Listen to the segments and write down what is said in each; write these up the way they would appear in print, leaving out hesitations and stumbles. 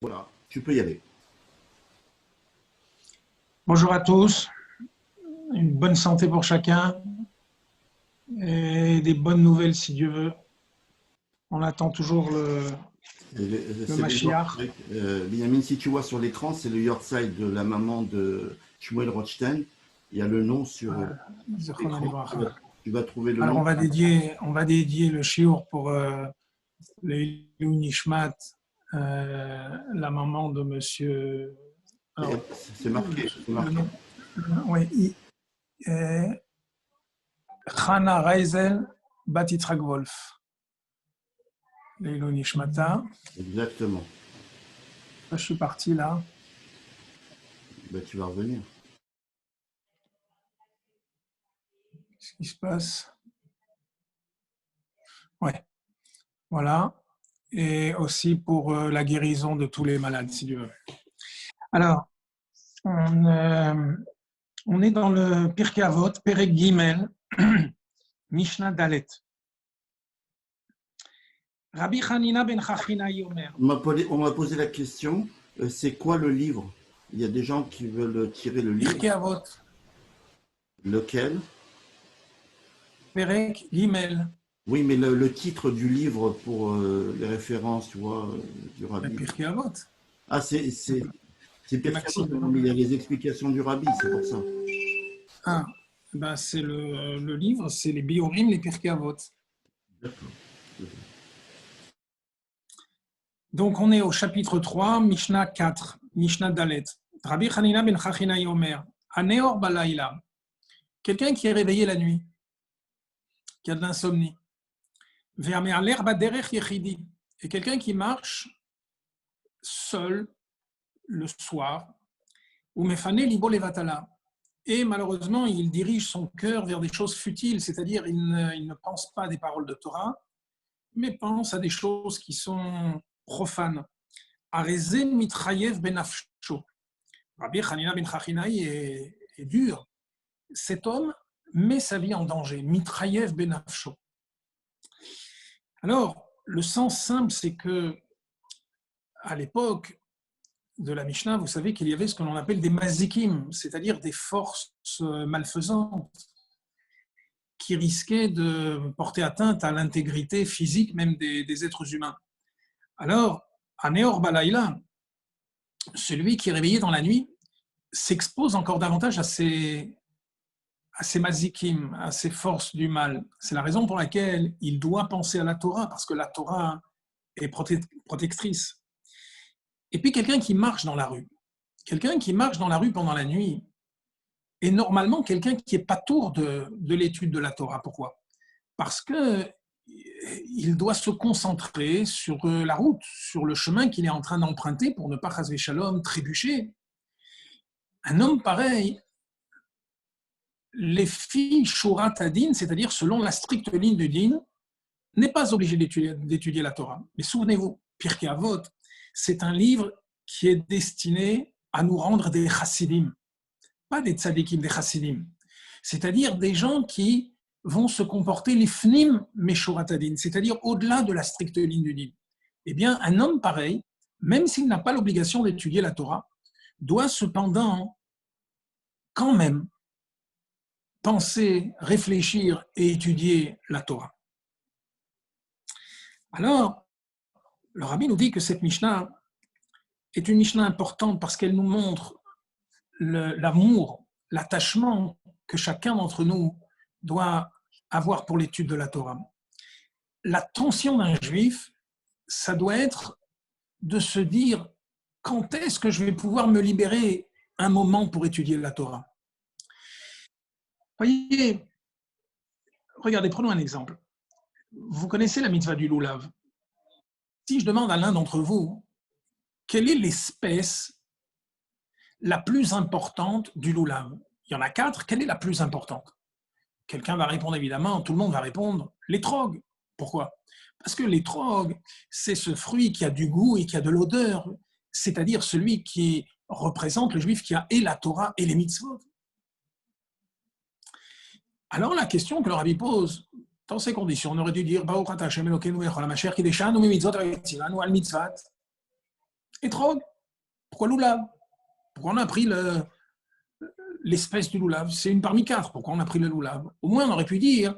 Voilà, tu peux y aller. Bonjour à tous, une bonne santé pour chacun et des bonnes nouvelles si Dieu veut. On attend toujours le C'est le Mashiach. Yorkshire. Benjamin, si tu vois sur l'écran, c'est le Yorkshire de la maman de Shmuel Rothstein. Il y a le nom sur Zichrono l'écran. Tu vas, Livracha. tu vas trouver le Alors nom. on va dédier le shiur pour le Nishmat, la maman de monsieur. Alors, C'est marqué. C'est le marqué. nom, oui, Chana Reisel Batitzrak Wolf. Leilu Nishmata. Exactement. Je suis parti là. Ben, tu vas revenir. Qu'est-ce qui se passe? Ouais, voilà. Et aussi pour la guérison de tous les malades, si Dieu veut. Alors, on, euh, on est dans le Pirkei Avot, Perek Gimel, Mishnah Dalet. Rabbi Hanina ben Chachina Yomer. On m'a posé la question, c'est quoi le livre? Il y a des gens qui veulent tirer le livre. Pirkei Avot, Lequel? Perek Gimel. Oui, mais le titre du livre pour les références, tu vois, du Ben, rabbi. Pirkei Avot, Ah, c'est Pirkei Avot, Maxime. mais il y a les explications du rabbi, c'est pour ça. Ah, ben c'est le livre, c'est les Biorim, les Pirkei Avot. D'accord. Donc, on est au chapitre 3, Mishnah 4, Mishnah Dalet. Rabbi Hanina ben Chachina Yomer. Aneor Balaïla. Quelqu'un qui est réveillé la nuit, qui a de l'insomnie. Et quelqu'un qui marche seul le soir, ou mefane libo levatala. Et malheureusement, il dirige son cœur vers des choses futiles, c'est-à-dire il ne pense pas à des paroles de Torah, mais pense à des choses qui sont profanes. Areze mitrayev benafsho. Rabbi Hanina ben Chachinaï est dur. Cet homme met sa vie en danger. Mitrayev benafsho. Alors, le sens simple, c'est que à l'époque de la Mishnah, vous savez qu'il y avait ce que l'on appelle des mazikim, c'est-à-dire des forces malfaisantes qui risquaient de porter atteinte à l'intégrité physique même des êtres humains. Alors, à Neor Balaïla, celui qui est réveillé dans la nuit s'expose encore davantage à ces mazikim, à ces forces du mal. C'est la raison pour laquelle il doit penser à la Torah, parce que la Torah est protectrice. Et puis quelqu'un qui marche dans la rue. Quelqu'un qui marche dans la rue pendant la nuit est normalement quelqu'un qui est patour de l'étude de la Torah. Pourquoi? Parce que il doit se concentrer sur la route, sur le chemin qu'il est en train d'emprunter pour ne pas, chas v'shalom, trébucher. Un homme pareil, les filles Shurat Adin, c'est-à-dire selon la stricte ligne du din, n'est pas obligé d'étudier la Torah. Mais souvenez-vous, Pirkei Avot, c'est un livre qui est destiné à nous rendre des chassidim, pas des tzadikim, des chassidim. C'est-à-dire des gens qui vont se comporter l'ifnim meshuratadin, c'est-à-dire au-delà de la stricte ligne du din. Eh bien, un homme pareil, même s'il n'a pas l'obligation d'étudier la Torah, doit cependant quand même penser, réfléchir et étudier la Torah. Alors, le rabbi nous dit que cette Mishnah est une Mishnah importante parce qu'elle nous montre l'amour, l'attachement que chacun d'entre nous doit avoir pour l'étude de la Torah. La tension d'un juif, ça doit être de se dire quand est-ce que je vais pouvoir me libérer un moment pour étudier la Torah. Voyez, regardez, prenons un exemple. Vous connaissez la mitzvah du loulav. Si je demande à l'un d'entre vous, quelle est l'espèce la plus importante du loulav? Il y en a 4, quelle est la plus importante? Quelqu'un va répondre évidemment, tout le monde va répondre, l'étrog. Pourquoi? Parce que l'étrog, c'est ce fruit qui a du goût et qui a de l'odeur, c'est-à-dire celui qui représente le juif qui a et la Torah et les mitzvot. Alors la question que le rabbi pose, dans ces conditions, on aurait dû dire Etrog. Pourquoi loulav? Pourquoi on a pris l'espèce du loulav? C'est une parmi quatre. Pourquoi on a pris le loulav? Au moins, on aurait pu dire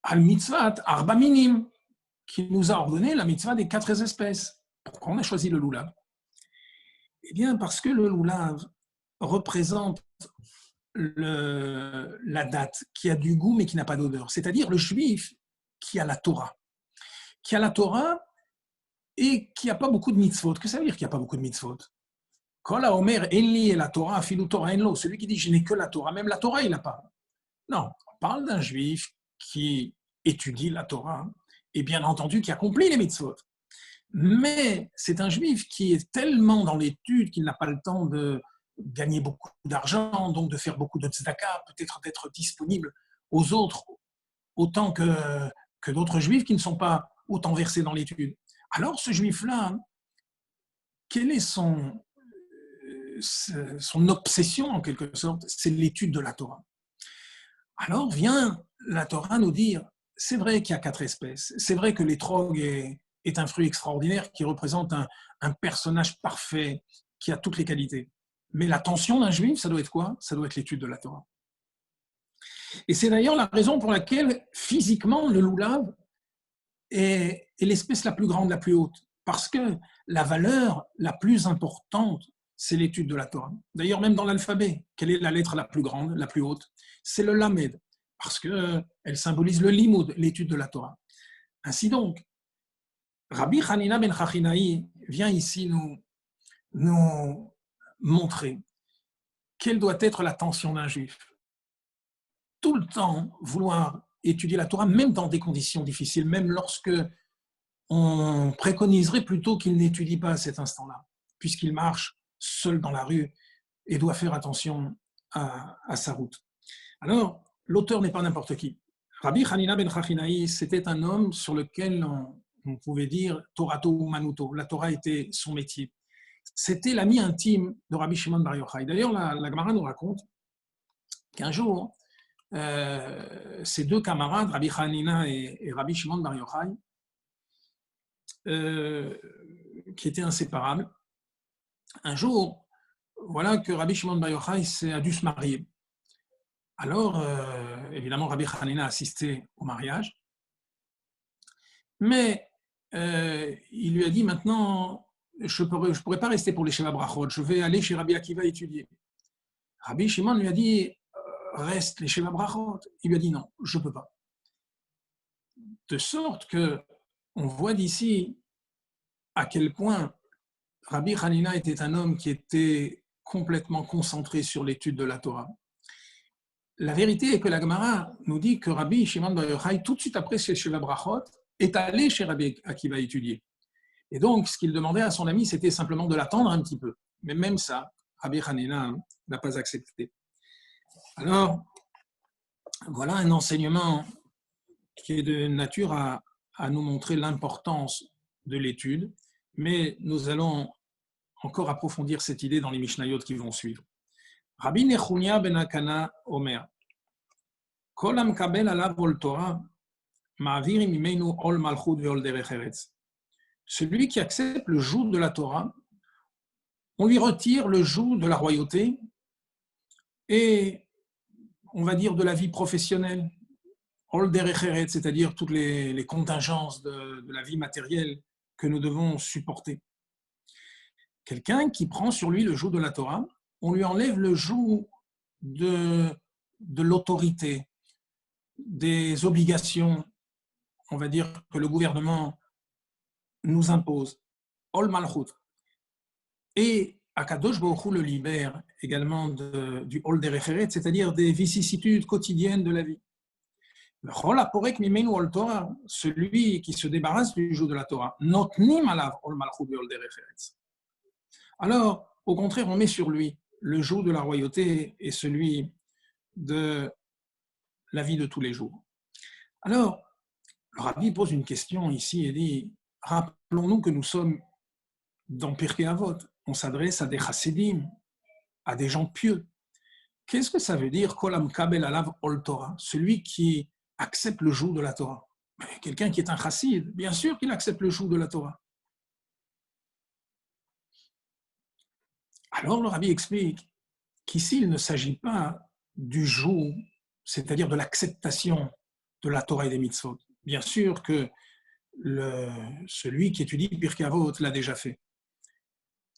al mitzvat arba minim, qui nous a ordonné la mitzvah des quatre espèces. Pourquoi on a choisi le loulav? Eh bien, parce que le loulav représente la date qui a du goût mais qui n'a pas d'odeur. C'est-à-dire le juif qui a la Torah. Qui a la Torah et qui n'a pas beaucoup de mitzvot. Que ça veut dire qu'il n'y a pas beaucoup de mitzvot? Kol haomer enli et la Torah, afilu Torah enlo. Celui qui dit je n'ai que la Torah, même la Torah il n'a pas. Non, on parle d'un juif qui étudie la Torah et bien entendu qui accomplit les mitzvot. Mais c'est un juif qui est tellement dans l'étude qu'il n'a pas le temps de gagner beaucoup d'argent, donc de faire beaucoup de tzedaka, peut-être d'être disponible aux autres autant que d'autres juifs qui ne sont pas autant versés dans l'étude. Alors ce juif-là, quelle est son obsession en quelque sorte? C'est l'étude de la Torah. Alors vient la Torah nous dire, c'est vrai qu'il y a quatre espèces, c'est vrai que l'étrog est un fruit extraordinaire qui représente un personnage parfait, qui a toutes les qualités. Mais l'attention d'un juif, ça doit être quoi? Ça doit être l'étude de la Torah. Et c'est d'ailleurs la raison pour laquelle, physiquement, le loulav est l'espèce la plus grande, la plus haute. Parce que la valeur la plus importante, c'est l'étude de la Torah. D'ailleurs, même dans l'alphabet, quelle est la lettre la plus grande, la plus haute? C'est le lamed, parce qu'elle symbolise le limoud, l'étude de la Torah. Ainsi donc, Rabbi Hanina ben Chachinaï vient ici nous montrer quelle doit être l'attention d'un juif. Tout le temps vouloir étudier la Torah, même dans des conditions difficiles, même lorsque on préconiserait plutôt qu'il n'étudie pas à cet instant-là, puisqu'il marche seul dans la rue et doit faire attention à sa route. Alors, l'auteur n'est pas n'importe qui. Rabbi Hanina ben Chachinaï, c'était un homme sur lequel on pouvait dire Torato Umanuto, la Torah était son métier. C'était l'ami intime de Rabbi Shimon Bar Yochai. D'ailleurs, la Gemara nous raconte qu'un jour, ces deux camarades, Rabbi Hanina et Rabbi Shimon Bar Yochai, qui étaient inséparables, un jour, voilà que Rabbi Shimon Bar Yochai a dû se marier. Alors, évidemment, Rabbi Hanina a assisté au mariage, mais il lui a dit maintenant, je ne pourrais pas rester pour les Sheva Brachot, je vais aller chez Rabbi Akiva étudier. Rabbi Shimon lui a dit, reste les Sheva Brachot. Il lui a dit non, je ne peux pas. De sorte qu'on voit d'ici à quel point Rabbi Hanina était un homme qui était complètement concentré sur l'étude de la Torah. La vérité est que la Gemara nous dit que Rabbi Shimon Bar Yochai, tout de suite après ces Sheva Brachot, est allé chez Rabbi Akiva étudier. Et donc, ce qu'il demandait à son ami, c'était simplement de l'attendre un petit peu. Mais même ça, Rabbi Hanina n'a pas accepté. Alors, voilà un enseignement qui est de nature à nous montrer l'importance de l'étude, mais nous allons encore approfondir cette idée dans les Mishnayot qui vont suivre. Rabbi Nechunia ben Akana Omer, Kol hamkabel alav ol Torah, ma'avir mimenu ol malchut ve'ol derech eretz. Celui qui accepte le joug de la Torah, on lui retire le joug de la royauté et, on va dire, de la vie professionnelle, ol derech eretz, c'est-à-dire toutes les contingences de la vie matérielle que nous devons supporter. Quelqu'un qui prend sur lui le joug de la Torah, on lui enlève le joug de l'autorité, des obligations, on va dire, que le gouvernement nous impose. Ol malchut. Et Akadosh Baruch Hu le libère également du Ol derech eretz, c'est-à-dire des vicissitudes quotidiennes de la vie. Celui qui se débarrasse du joug de la Torah, notnim alav ol malchut ve'ol derech eretz. Alors, au contraire, on met sur lui le joug de la royauté et celui de la vie de tous les jours. Alors, le Rabbi pose une question ici et dit, rappelons-nous que nous sommes dans Pirkei Avot, on s'adresse à des chassidim, à des gens pieux. Qu'est-ce que ça veut dire, Kol hamkabel alav ol Torah, celui qui accepte le joug de la Torah? Quelqu'un qui est un chassid, bien sûr qu'il accepte le joug de la Torah. Alors le rabbi explique qu'ici, il ne s'agit pas du joug, c'est-à-dire de l'acceptation de la Torah et des mitzvot. Bien sûr que celui qui étudie Pirkei Avot l'a déjà fait.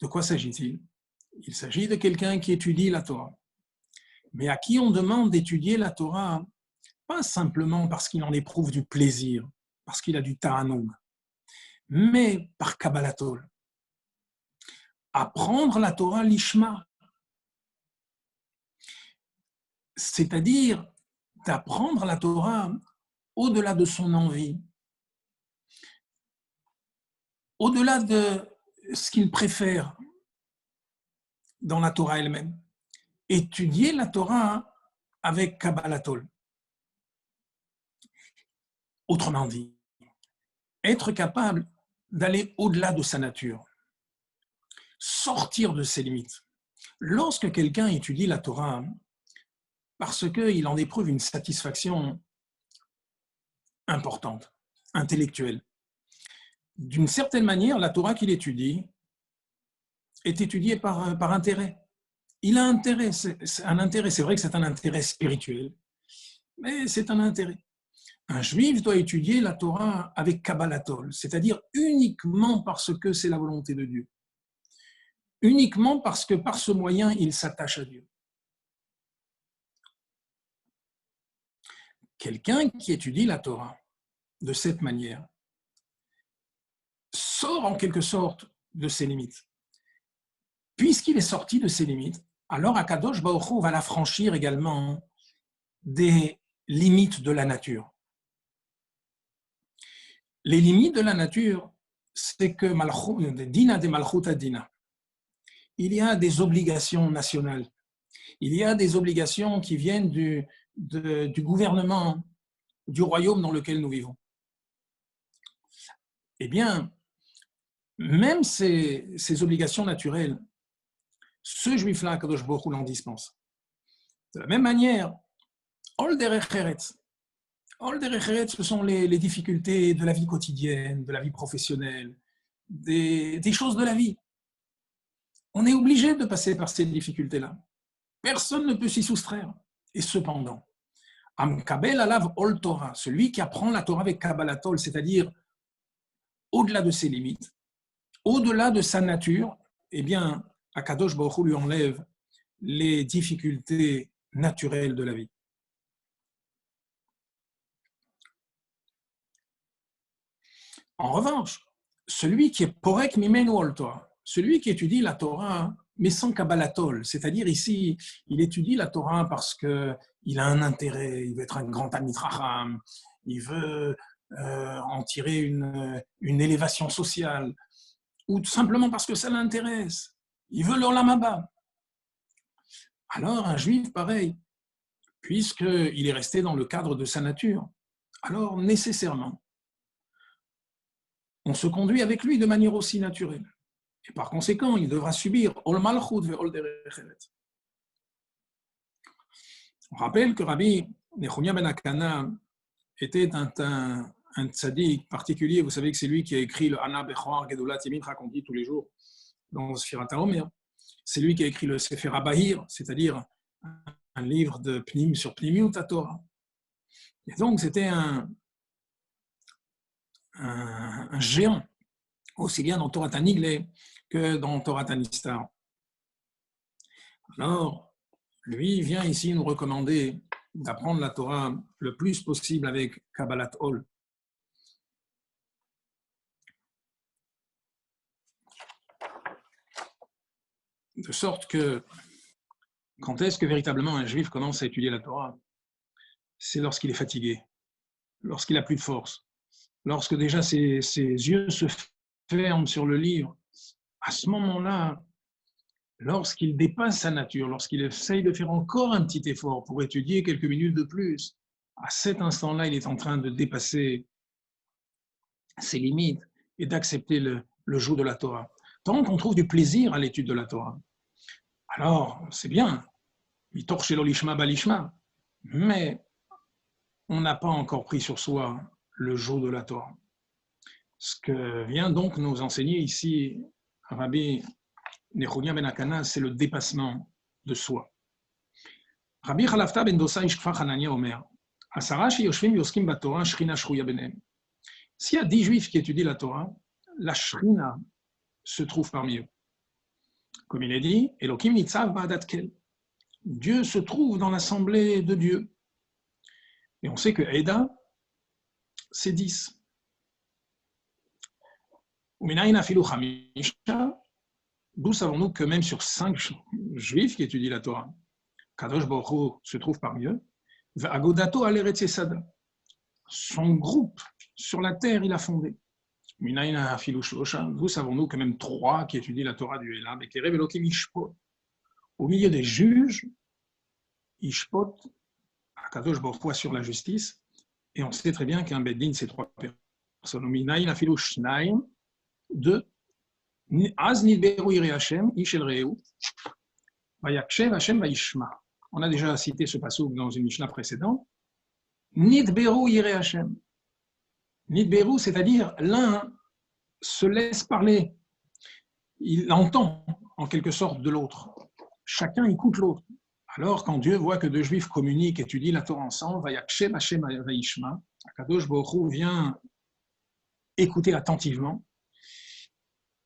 De quoi s'agit-il? Il s'agit de quelqu'un qui étudie la Torah, mais à qui on demande d'étudier la Torah, pas simplement parce qu'il en éprouve du plaisir, parce qu'il a du ta'anoug, mais par Kabbalatol. Apprendre la Torah lishma, c'est-à-dire d'apprendre la Torah au-delà de son envie, au-delà de ce qu'il préfère dans la Torah elle-même. Étudier la Torah avec Kabbalatol. Autrement dit, être capable d'aller au-delà de sa nature, sortir de ses limites. Lorsque quelqu'un étudie la Torah, parce qu'il en éprouve une satisfaction importante, intellectuelle, d'une certaine manière, la Torah qu'il étudie est étudiée par intérêt. Il a intérêt, c'est un intérêt, c'est vrai que c'est un intérêt spirituel, mais c'est un intérêt. Un juif doit étudier la Torah avec Kabbalatol, c'est-à-dire uniquement parce que c'est la volonté de Dieu. Uniquement parce que par ce moyen, il s'attache à Dieu. Quelqu'un qui étudie la Torah de cette manière sort en quelque sorte de ses limites. Puisqu'il est sorti de ses limites, alors Akadosh Baruch Hu va l'affranchir également des limites de la nature. Les limites de la nature, c'est que Dina de Malchut Dina. Il y a des obligations nationales. Il y a des obligations qui viennent du gouvernement, du royaume dans lequel nous vivons. Eh bien, même ces obligations naturelles, ce juif-là, Kadosh Baruch Hu, l'en dispense. De la même manière, Ol derech eretz. Ol derech eretz, ce sont les difficultés de la vie quotidienne, de la vie professionnelle, des choses de la vie. On est obligé de passer par ces difficultés-là. Personne ne peut s'y soustraire. Et cependant, Amkabel alav ol Torah, celui qui apprend la Torah avec Kabbalatol, c'est-à-dire au-delà de ses limites, au-delà de sa nature, eh bien, Akadosh Baruch Hu lui enlève les difficultés naturelles de la vie. En revanche, celui qui est porek mimenu ol Torah, celui qui étudie la Torah, mais sans Kabbalatol, c'est-à-dire ici, il étudie la Torah parce qu'il a un intérêt, il veut être un grand Talmid Chacham, il veut en tirer une élévation sociale, ou tout simplement parce que ça l'intéresse, il veut l'olam haba. Alors un juif, pareil, puisqu'il est resté dans le cadre de sa nature, alors nécessairement, on se conduit avec lui de manière aussi naturelle. Et par conséquent, il devra subir Ol Malchut ve Ol derech eretz. On rappelle que Rabbi Nechemia ben Akana était un tzaddik particulier. Vous savez que c'est lui qui a écrit le Hana Bechor Gedulat Yemincha qu'on dit tous les jours dans Sfirat HaOmer. C'est lui qui a écrit le Sefer HaBahir, c'est-à-dire un livre de Pnim sur Pnimiut HaTorah. Et donc, c'était un géant, aussi bien dans Torah Tanigle que dans Torah Tanistar. Alors, lui vient ici nous recommander d'apprendre la Torah le plus possible avec Kabbalat Ol. De sorte que, quand est-ce que véritablement un juif commence à étudier la Torah? C'est lorsqu'il est fatigué, lorsqu'il n'a plus de force, lorsque déjà ses yeux se ferment sur le livre. À ce moment-là, lorsqu'il dépasse sa nature, lorsqu'il essaye de faire encore un petit effort pour étudier quelques minutes de plus, à cet instant-là, il est en train de dépasser ses limites et d'accepter le joug de la Torah. Tant qu'on trouve du plaisir à l'étude de la Torah, alors c'est bien, mitor shelo lishma balishma, mais on n'a pas encore pris sur soi le joug de la Torah. Ce que vient donc nous enseigner ici Rabbi Nechonia ben Akana, c'est le dépassement de soi. Rabbi Chalafta ben Dosa ish Kfar Hanania Omer, Asara sheyoshvim yoskim baTorah shrina shruya benem. S'il y a 10 juifs qui étudient la Torah, la shrina se trouve parmi eux. Comme il est dit, Elokim nitzav ba'adat kel. Dieu se trouve dans l'assemblée de Dieu. Et on sait que Eda, c'est 10. Uminayin afilu chamisha. D'où savons-nous que même sur 5 juifs qui étudient la Torah, Kadosh Baruch Hu se trouve parmi eux, Agodato aleret yesada. Son groupe sur la terre, il a fondé. Uminayin afilu shlosha. D'où savons-nous que même 3 qui étudient la Torah du Elam, et qui rêvent Elokim ishpot. Au milieu des juges, ishpot, Kadosh Baruch Hu sur la justice, et on sait très bien qu'un Beddin, c'est 3 personnes. Uminayin afilu shnaim, 2. Az nidberu yirei Hashem, ish el reu, vayakshev Hashem vayishma. On a déjà cité ce passouk dans une Mishnah précédente. Nidberu yirei Hashem. Nidberu, c'est-à-dire l'un se laisse parler. Il entend en quelque sorte de l'autre. Chacun écoute l'autre. Alors, quand Dieu voit que 2 juifs communiquent, étudient la Torah ensemble, vayakshev Hashem vayishma, Akadosh Baruch Hu vient écouter attentivement.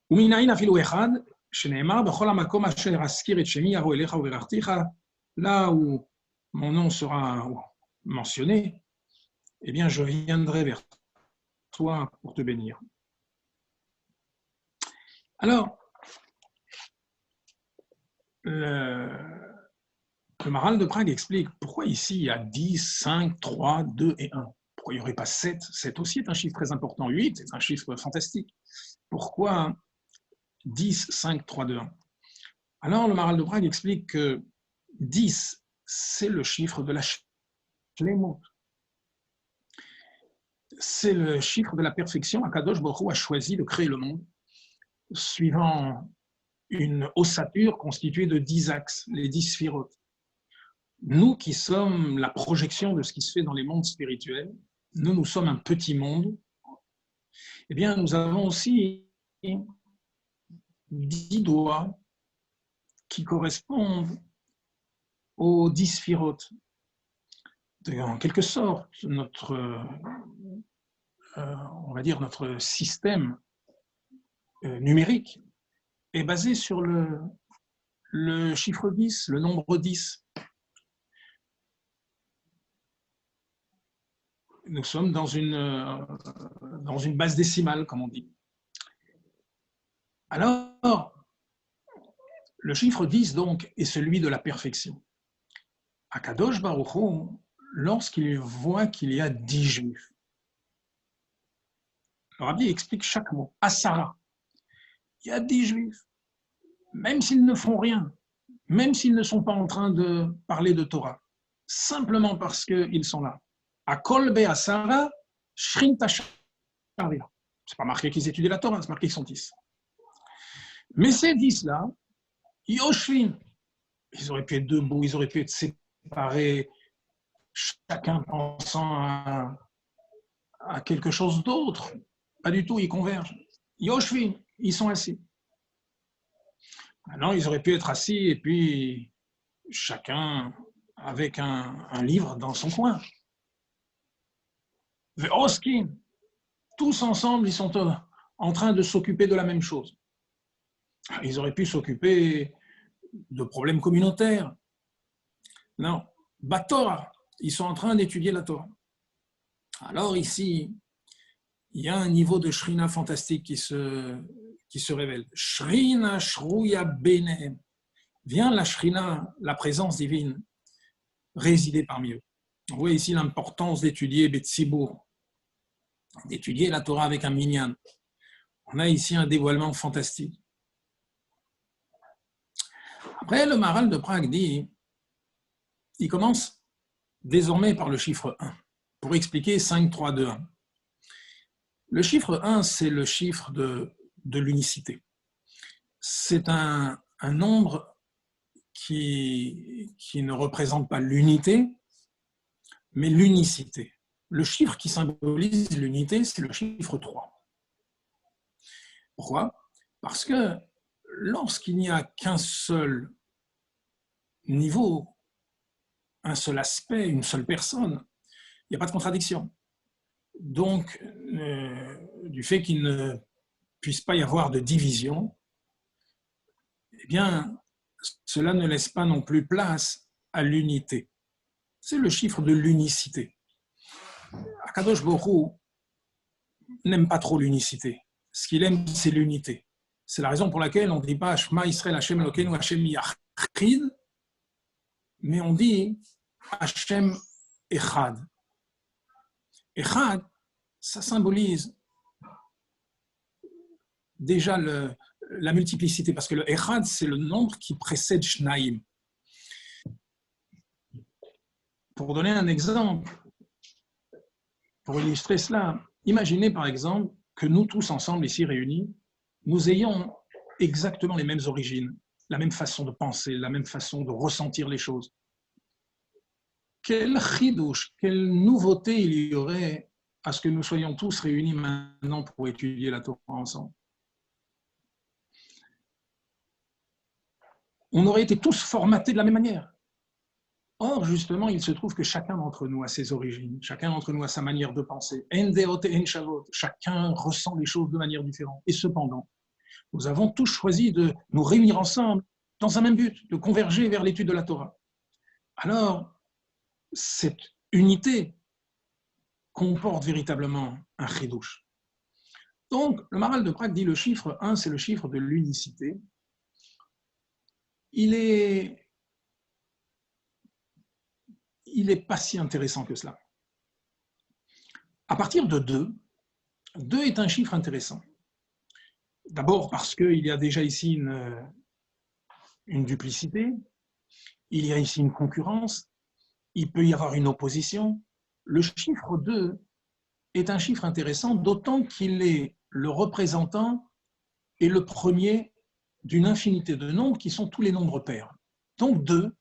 Uminayin afilu echad, sheneemar b'chol hamakom asher askir et shemi yavo elecha uverachticha, là où mon nom sera mentionné, eh bien je viendrai vers toi pour te bénir. Alors, le Maharal de Prague explique pourquoi ici il y a 10, 5, 3, 2 et 1. Pourquoi il n'y aurait pas 7? 7 aussi est un chiffre très important. 8, c'est un chiffre fantastique. Pourquoi 10, 5, 3, 2, 1? Alors, le Maharal de Prague explique que 10, c'est le chiffre de la shlemut. C'est le chiffre de la perfection. Akadosh Baruch Hu a choisi de créer le monde suivant une ossature constituée de 10 axes, les 10 sphirotes. Nous qui sommes la projection de ce qui se fait dans les mondes spirituels, nous sommes un petit monde, eh bien, nous avons aussi 10 doigts qui correspondent aux 10 sphirotes. En quelque sorte, on va dire notre système numérique est basé sur le chiffre 10, le nombre 10. Nous sommes dans une base décimale, comme on dit. Alors, le chiffre 10, donc, est celui de la perfection. Akadosh Baruch Hu, lorsqu'il voit qu'il y a 10 juifs, le Rabbi explique chaque mot. Asara, il y a 10 juifs, même s'ils ne font rien, même s'ils ne sont pas en train de parler de Torah, simplement parce qu'ils sont là. Akol be Asara, Shrinta Sharila. C'est pas marqué qu'ils étudient la Torah, c'est marqué qu'ils sont 10. Mais ces 10-là, Yoshvin, ils auraient pu être debout, ils auraient pu être séparés, chacun pensant à quelque chose d'autre. Pas du tout, ils convergent. Yoshvin, ils sont assis. Maintenant, ils auraient pu être assis et puis chacun avec un livre dans son coin. Ve'oskin, tous ensemble, ils sont en train de s'occuper de la même chose. Ils auraient pu s'occuper de problèmes communautaires. Non, Batorah, ils sont en train d'étudier la Torah. Alors ici, il y a un niveau de Shrina fantastique qui se révèle. Shrina Shruya Benehem. Vient la Shrina, la présence divine, résider parmi eux. On voit ici l'importance d'étudier Betsibour, d'étudier la Torah avec un minyan. On a ici un dévoilement fantastique. Après, le Maharal de Prague dit, il commence désormais par le chiffre 1, pour expliquer 5, 3, 2, 1. Le chiffre 1, c'est le chiffre de l'unicité. C'est un nombre qui ne représente pas l'unité, mais l'unicité. Le chiffre qui symbolise l'unité, c'est le chiffre 3. Pourquoi? Parce que lorsqu'il n'y a qu'un seul niveau, un seul aspect, une seule personne, il n'y a pas de contradiction. Donc, du fait qu'il ne puisse pas y avoir de division, eh bien, cela ne laisse pas non plus place à l'unité. C'est le chiffre de l'unicité. Akadosh Baruch Hu n'aime pas trop l'unicité. Ce qu'il aime, c'est l'unité. C'est la raison pour laquelle on ne dit pas Shema Israël Hashem Elokeinu Hashem Yachid, mais on dit Hashem Echad. Echad, ça symbolise déjà la multiplicité, parce que le Echad, c'est le nombre qui précède Shnaim. Pour donner un exemple, pour illustrer cela, imaginez par exemple que nous tous ensemble ici réunis, nous ayons exactement les mêmes origines, la même façon de penser, la même façon de ressentir les choses. Quel chidouche, quelle nouveauté il y aurait à ce que nous soyons tous réunis maintenant pour étudier la Torah ensemble. On aurait été tous formatés de la même manière. Or, justement, il se trouve que chacun d'entre nous a ses origines, chacun d'entre nous a sa manière de penser. Chacun ressent les choses de manière différente. Et cependant, nous avons tous choisi de nous réunir ensemble dans un même but, de converger vers l'étude de la Torah. Alors, cette unité comporte véritablement un chidouche. Donc, le Maharal de Prague dit le chiffre 1, c'est le chiffre de l'unicité. Il est pas si intéressant que cela. À partir de 2, 2 est un chiffre intéressant. D'abord parce qu'il y a déjà ici une duplicité, il y a ici une concurrence, il peut y avoir une opposition. Le chiffre 2 est un chiffre intéressant, d'autant qu'il est le représentant et le premier d'une infinité de nombres qui sont tous les nombres pairs. Donc 2,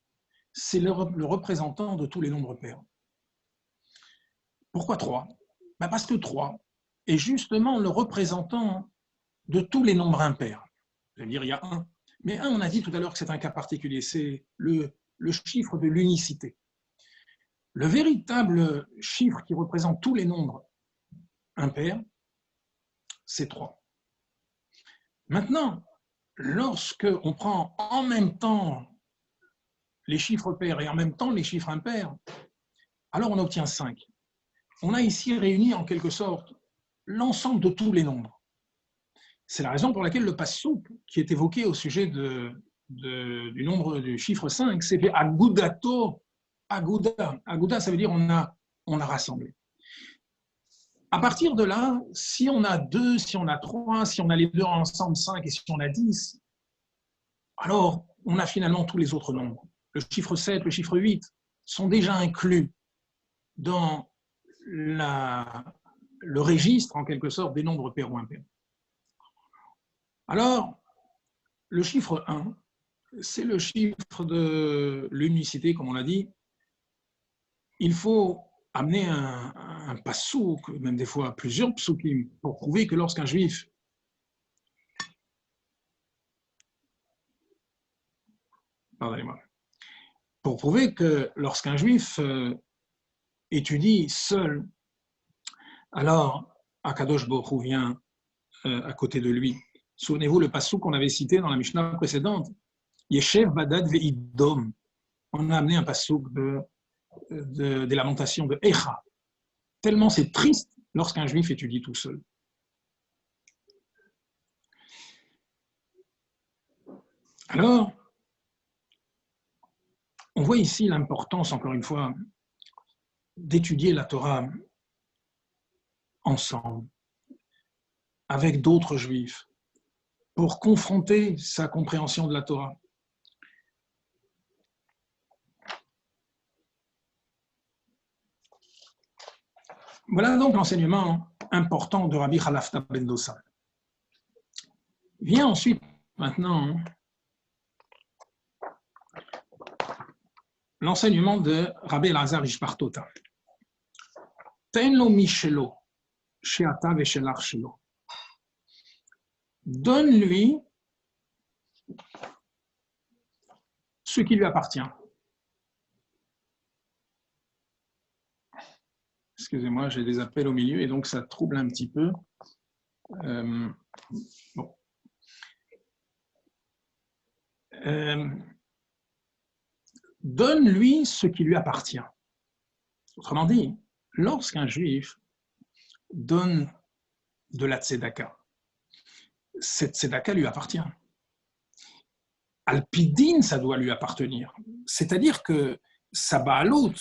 c'est le représentant de tous les nombres pairs. Pourquoi 3 ? Parce que 3 est justement le représentant de tous les nombres impairs. Vous allez dire, il y a 1. Mais 1, on a dit tout à l'heure que c'est un cas particulier, c'est le chiffre de l'unicité. Le véritable chiffre qui représente tous les nombres impairs, c'est 3. Maintenant, lorsque on prend en même temps les chiffres pairs et en même temps les chiffres impairs, alors on obtient 5. On a ici réuni en quelque sorte l'ensemble de tous les nombres. C'est la raison pour laquelle le passouk qui est évoqué au sujet du nombre du chiffre 5, c'est Agudato, Aguda. Aguda, ça veut dire on a rassemblé. À partir de là, si on a 2, si on a 3, si on a les deux ensemble 5 et si on a 10, alors on a finalement tous les autres nombres. Le chiffre 7, le chiffre 8 sont déjà inclus dans le registre, en quelque sorte, des nombres pairs ou impairs. Alors, le chiffre 1, c'est le chiffre de l'unicité, comme on l'a dit. Il faut amener un passouk, même des fois plusieurs psukim, pour prouver que lorsqu'un juif pour prouver que lorsqu'un juif étudie seul, alors Akadosh Baruch Hu vient à côté de lui. Souvenez-vous le passouk qu'on avait cité dans la Mishnah précédente, Yeshev Badad Ve'idom. On a amené un passouk des lamentations de Echa. Tellement c'est triste lorsqu'un juif étudie tout seul. Alors, on voit ici l'importance, encore une fois, d'étudier la Torah ensemble, avec d'autres juifs, pour confronter sa compréhension de la Torah. Voilà donc l'enseignement important de Rabbi Chalafta ben Dosa. Vient ensuite, maintenant, l'enseignement de Rabbi Elazar Ishpartota. Tenlo mishelo, sheata veshelach shelo. Donne-lui ce qui lui appartient. Excusez-moi, j'ai des appels au milieu et donc ça trouble un petit peu. Bon. Donne-lui ce qui lui appartient. Autrement dit, lorsqu'un juif donne de la tzedaka, cette tzedaka lui appartient. Alpidine, ça doit lui appartenir. C'est-à-dire que sa ba'alot,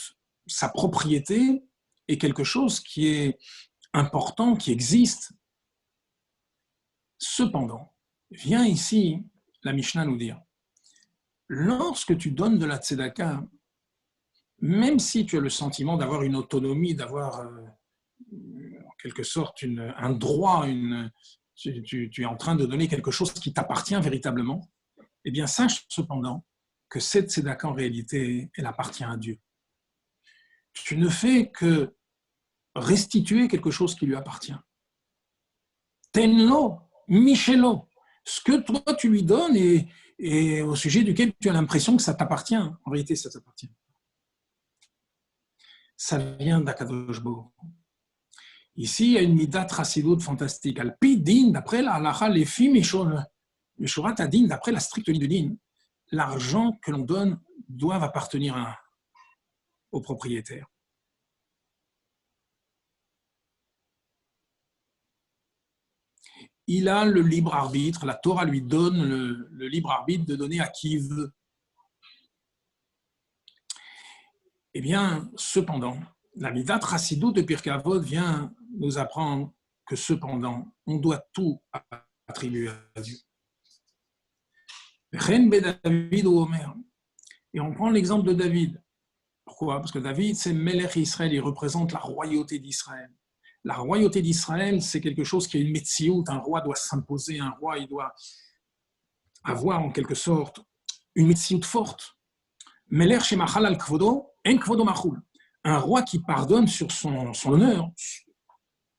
sa propriété, est quelque chose qui est important, qui existe. Cependant, vient ici la Mishnah nous dire, lorsque tu donnes de la tzedaka, même si tu as le sentiment d'avoir une autonomie, d'avoir en quelque sorte un droit, tu es en train de donner quelque chose qui t'appartient véritablement, eh bien sache cependant que cette tzedaka en réalité, elle appartient à Dieu. Tu ne fais que restituer quelque chose qui lui appartient. Tenlo, Michelo, ce que toi tu lui donnes et au sujet duquel tu as l'impression que ça t'appartient. En réalité, ça t'appartient. Ça vient d'Akadosh Baruch Hu. Ici, il y a une midat chassidoute fantastique. Al-pi din, d'après la halacha, les filles meshurat adin, d'après la stricte ligne de din, l'argent que l'on donne doit appartenir au propriétaire. Il a le libre arbitre, la Torah lui donne le libre arbitre de donner à qui il veut. Eh bien, cependant, la midat chassidoute de Pirkei Avot vient nous apprendre que cependant, on doit tout attribuer à Dieu. Et on prend l'exemple de David. Pourquoi? Parce que David, c'est Melech Israël, il représente la royauté d'Israël. La royauté d'Israël, c'est quelque chose qui a une metsiout, un roi doit s'imposer, un roi, il doit avoir en quelque sorte une metsiout forte. Melech shemachal al kvodo, en kvodo machul. Un roi qui pardonne sur son honneur,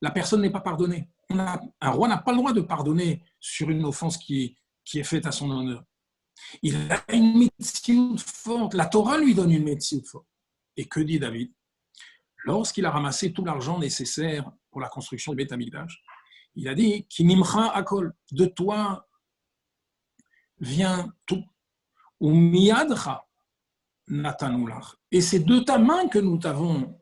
la personne n'est pas pardonnée. Un roi n'a pas le droit de pardonner sur une offense qui est faite à son honneur. Il a une metsiout forte, la Torah lui donne une metsiout forte. Et que dit David? Lorsqu'il a ramassé tout l'argent nécessaire pour la construction du Beth Amikdash, il a dit « Kinimcha akol » de toi vient tout. « Ou miyadcha natanulach » et c'est de ta main que nous t'avons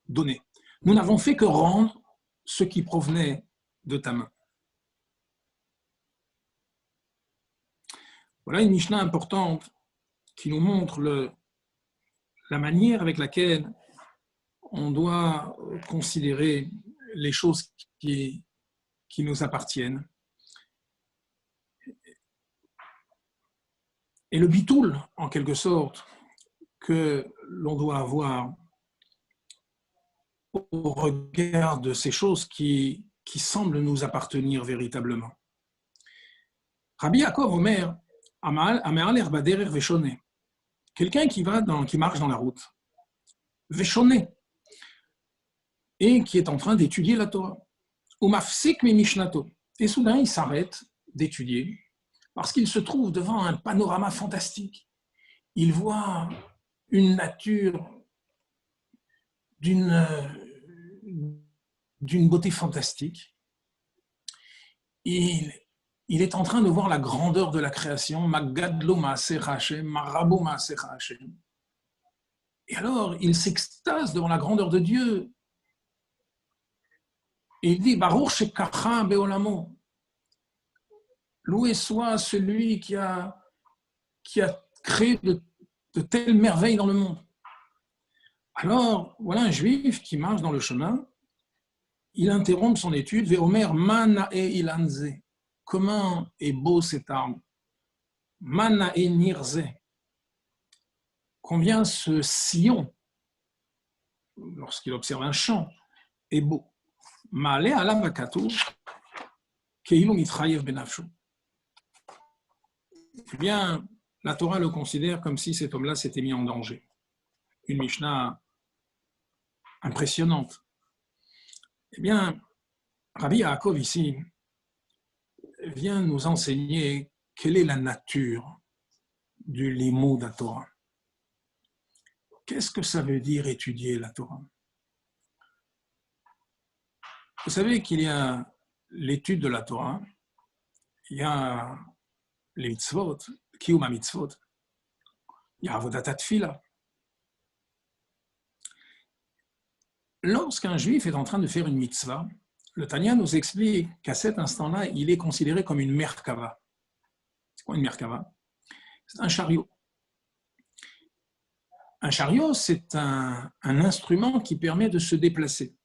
donné. Nous n'avons fait que rendre ce qui provenait de ta main. Voilà une Mishnah importante qui nous montre la manière avec laquelle on doit considérer les choses qui nous appartiennent. Et le bitoul, en quelque sorte, que l'on doit avoir au regard de ces choses qui semblent nous appartenir véritablement. Rabbi Yaakov Omer, Ame'al Erbaderer Veshone, quelqu'un qui marche dans la route, Veshone, et qui est en train d'étudier la Torah. Umafsik mi Mishnato. Et soudain, il s'arrête d'étudier parce qu'il se trouve devant un panorama fantastique. Il voit une nature d'une beauté fantastique. Il est en train de voir la grandeur de la création. Magadlo Maaser Hashem, Marabo Maaser Hashem. Et alors, il s'extase devant la grandeur de Dieu. Et il dit, Baruch Shekacha Beolamo. Loué soit celui qui a créé de telles merveilles dans le monde. Alors, voilà un juif qui marche dans le chemin, il interrompt son étude, Veomer Manae Ilanze. Comment est beau cet arbre? Manae Nirze. Combien ce sillon, lorsqu'il observe un champ, est beau. Maale ala makatu, keilu mitrayev benafshu. Eh bien, la Torah le considère comme si cet homme-là s'était mis en danger. Une Mishnah impressionnante. Eh bien, Rabbi Yaakov ici vient nous enseigner quelle est la nature du Limud Torah? Qu'est-ce que ça veut dire étudier la Torah? Vous savez qu'il y a l'étude de la Torah, il y a les mitzvot, Kiyum mitzvot, il y a Avodat Tefila. Lorsqu'un juif est en train de faire une mitzvah, le Tanya nous explique qu'à cet instant-là, il est considéré comme une merkava. C'est quoi une merkava? C'est un chariot. Un chariot, c'est un instrument qui permet de se déplacer.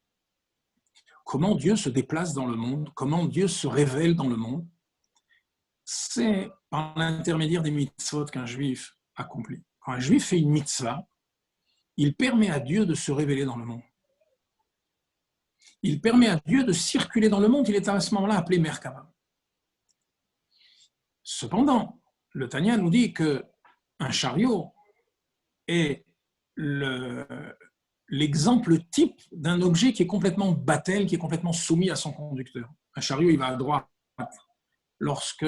Comment Dieu se déplace dans le monde, comment Dieu se révèle dans le monde, c'est par l'intermédiaire des mitzvot qu'un juif accomplit. Quand un juif fait une mitzvah, il permet à Dieu de se révéler dans le monde. Il permet à Dieu de circuler dans le monde, il est à ce moment-là appelé Merkava. Cependant, le Tanya nous dit qu'un chariot est l'exemple type d'un objet qui est complètement battel, qui est complètement soumis à son conducteur. Un chariot, il va à droite lorsque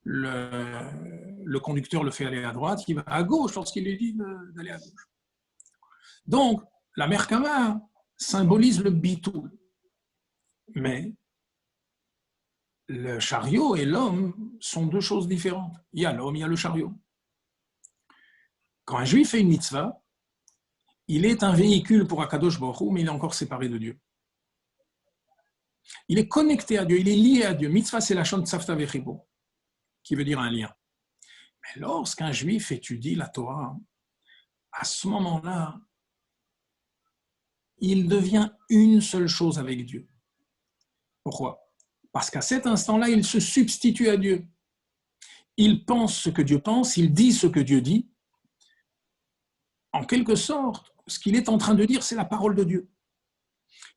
le conducteur le fait aller à droite, il va à gauche lorsqu'il lui dit d'aller à gauche. Donc, la Merkava symbolise le bitul. Mais le chariot et l'homme sont deux choses différentes. Il y a l'homme, il y a le chariot. Quand un juif fait une mitzvah, il est un véhicule pour Akadosh Baruch Hu, mais il est encore séparé de Dieu. Il est connecté à Dieu, il est lié à Dieu. Mitzvah, c'est la shon tzavta vechibo, qui veut dire un lien. Mais lorsqu'un juif étudie la Torah, à ce moment-là, il devient une seule chose avec Dieu. Pourquoi? Parce qu'à cet instant-là, il se substitue à Dieu. Il pense ce que Dieu pense, il dit ce que Dieu dit. En quelque sorte, ce qu'il est en train de dire, c'est la parole de Dieu.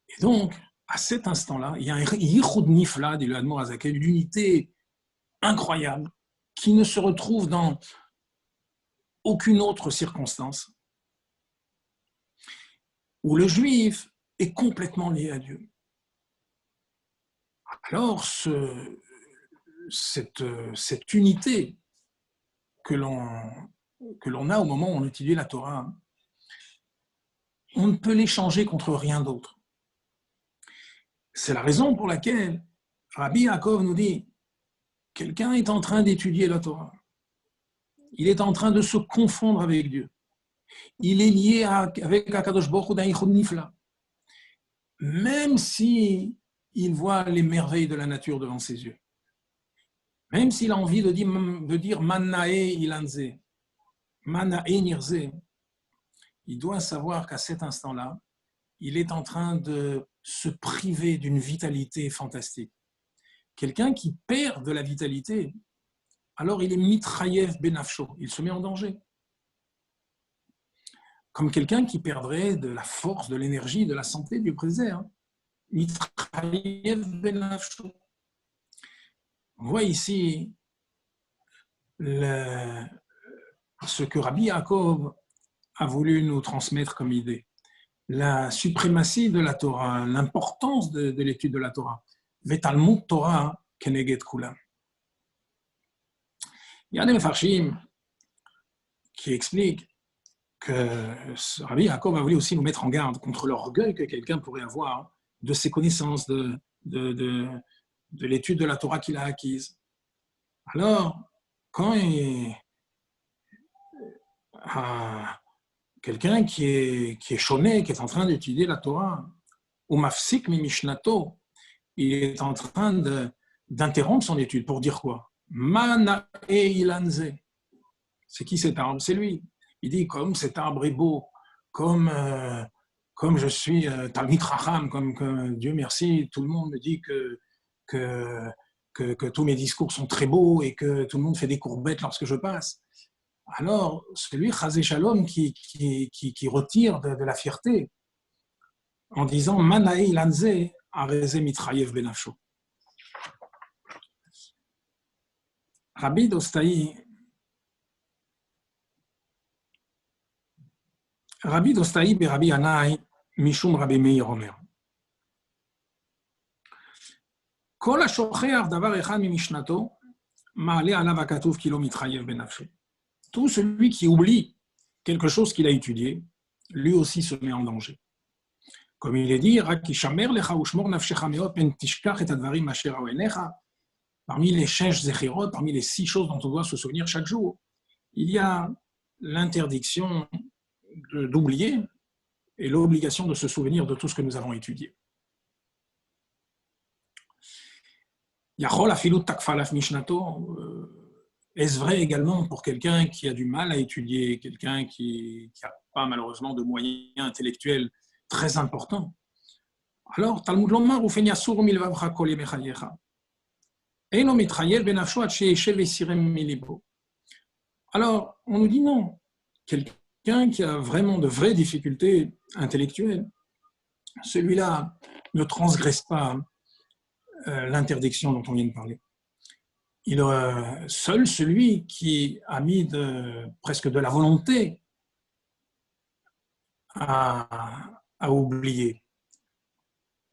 Et donc, à cet instant-là, il y a un yichud nifla, dit le Admor Hazaken, une unité incroyable qui ne se retrouve dans aucune autre circonstance, où le juif est complètement lié à Dieu. Alors, cette unité que l'on a au moment où on étudie la Torah, on ne peut l'échanger contre rien d'autre. C'est la raison pour laquelle Rabbi Yaakov nous dit, quelqu'un est en train d'étudier la Torah, il est en train de se confondre avec Dieu, il est lié avec Akadosh Baruch Hu d'un yichud nifla, même si il voit les merveilles de la nature devant ses yeux. Même s'il a envie de dire Mannae ilanze, Mannae nirze, il doit savoir qu'à cet instant-là, il est en train de se priver d'une vitalité fantastique. Quelqu'un qui perd de la vitalité, alors il est mitrayev benafsho, il se met en danger. Comme quelqu'un qui perdrait de la force, de l'énergie, de la santé, Dieu préserve. On voit ici ce que Rabbi Yaakov a voulu nous transmettre comme idée. La suprématie de la Torah, l'importance de l'étude de la Torah. Vetalmud Torah keneged kulam. Il y a des mefarshim qui expliquent que Rabbi Yaakov a voulu aussi nous mettre en garde contre l'orgueil que quelqu'un pourrait avoir de ses connaissances, de l'étude de la Torah qu'il a acquise. Alors, quand quelqu'un qui est shoné, qui est en train d'étudier la Torah, ou mafsik mi mishnato, il est en train d'interrompre son étude pour dire quoi? Manae ilanze. C'est qui cet arbre? C'est lui. Il dit, comme cet arbre est beau, comme je suis Talmid Chacham, comme Dieu merci, tout le monde me dit que tous mes discours sont très beaux et que tout le monde fait des courbettes lorsque je passe. Alors, celui, Chazé Shalom, qui retire de la fierté en disant Manae Lanze, Areze Mitrayev Benafsho. Rabbi Dostaï Rabbi Anaï Mishum Rabbi Meir Omer. Kol השוכח דבר אחד ממשנתו, Tout celui qui oublie quelque chose qu'il a étudié, lui aussi se met en danger. Comme il est dit, parmi les shesh zechirot, parmi les 6 choses dont on doit se souvenir chaque jour, il y a l'interdiction d'oublier et l'obligation de se souvenir de tout ce que nous avons étudié. Yachol afilut takfalaf mishnato, est-ce vrai également pour quelqu'un qui a du mal à étudier, quelqu'un qui n'a pas malheureusement de moyens intellectuels très importants? Alors, Talmud Lomar ou Fenyasur milvavcha kol yemechayecha. Eino mitrayel benafsho ad she'eshev esirem milibo. Alors, on nous dit non. Quelqu'un qui a vraiment de vraies difficultés intellectuelles, celui-là ne transgresse pas l'interdiction dont on vient de parler. Seul celui qui a mis presque de la volonté à oublier.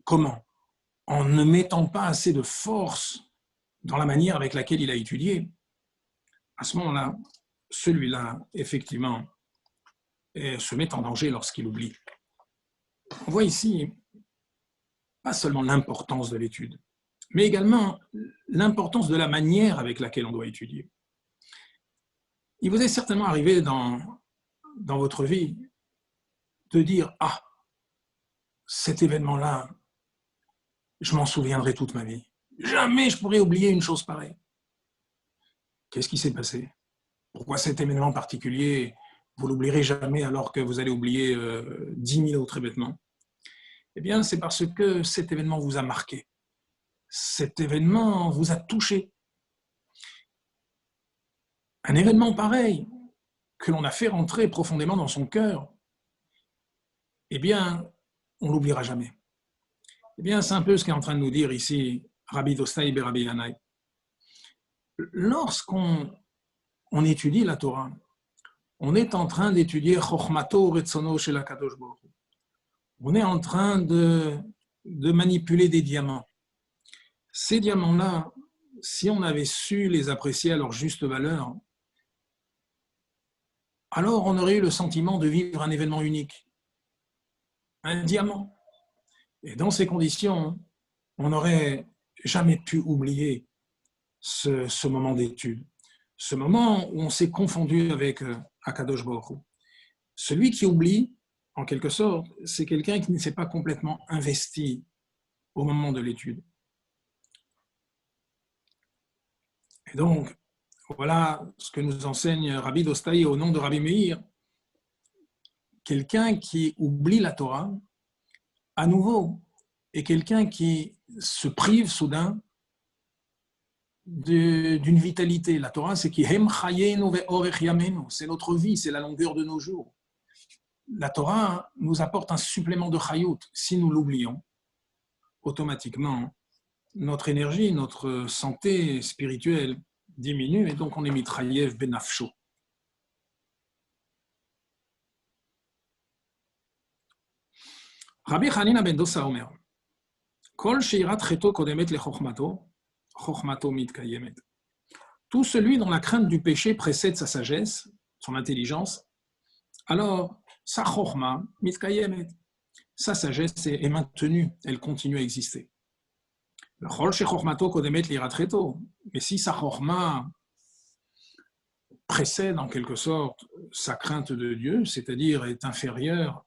Comment? En ne mettant pas assez de force dans la manière avec laquelle il a étudié. À ce moment-là, celui-là, effectivement, se met en danger lorsqu'il oublie. On voit ici pas seulement l'importance de l'étude, mais également l'importance de la manière avec laquelle on doit étudier. Il vous est certainement arrivé dans votre vie de dire « Ah, cet événement-là, je m'en souviendrai toute ma vie. Jamais je pourrais oublier une chose pareille. » Qu'est-ce qui s'est passé? Pourquoi cet événement particulier, vous l'oublierez jamais alors que vous allez oublier 10 000 autres événements? Eh bien, c'est parce que cet événement vous a marqué. Cet événement vous a touché. Un événement pareil, que l'on a fait rentrer profondément dans son cœur, eh bien, on ne l'oubliera jamais. Eh bien, c'est un peu ce qu'est en train de nous dire ici Rabbi Dostai et Rabbi Yanai. Lorsqu'on étudie la Torah, on est en train d'étudier Chochmato Retzono Shel HaKadosh Baruch Hu. On est en train de manipuler des diamants. Ces diamants-là, si on avait su les apprécier à leur juste valeur, alors on aurait eu le sentiment de vivre un événement unique, un diamant. Et dans ces conditions, on n'aurait jamais pu oublier ce moment d'étude, ce moment où on s'est confondu avec Akadosh Baruch Hu. Celui qui oublie, en quelque sorte, c'est quelqu'un qui ne s'est pas complètement investi au moment de l'étude. Et donc, voilà ce que nous enseigne Rabbi Dostai au nom de Rabbi Meir. Quelqu'un qui oublie la Torah, à nouveau, est quelqu'un qui se prive soudain d'une vitalité. La Torah, c'est Kihem Chayenu ve'orech yamenu, c'est notre vie, c'est la longueur de nos jours. La Torah nous apporte un supplément de chayut. Si nous l'oublions, automatiquement, notre énergie, notre santé spirituelle diminue et donc on est mitrayev benafsho. Rabbi Hanina ben Dosa omer, kol sheirat cheto kodemet lechochmato, chochmato mitkayemet. Tout celui dont la crainte du péché précède sa sagesse, son intelligence, alors sa chochma mitkayemet, sa sagesse est maintenue, elle continue à exister. Mais si sa chochma précède en quelque sorte sa crainte de Dieu, c'est-à-dire est inférieure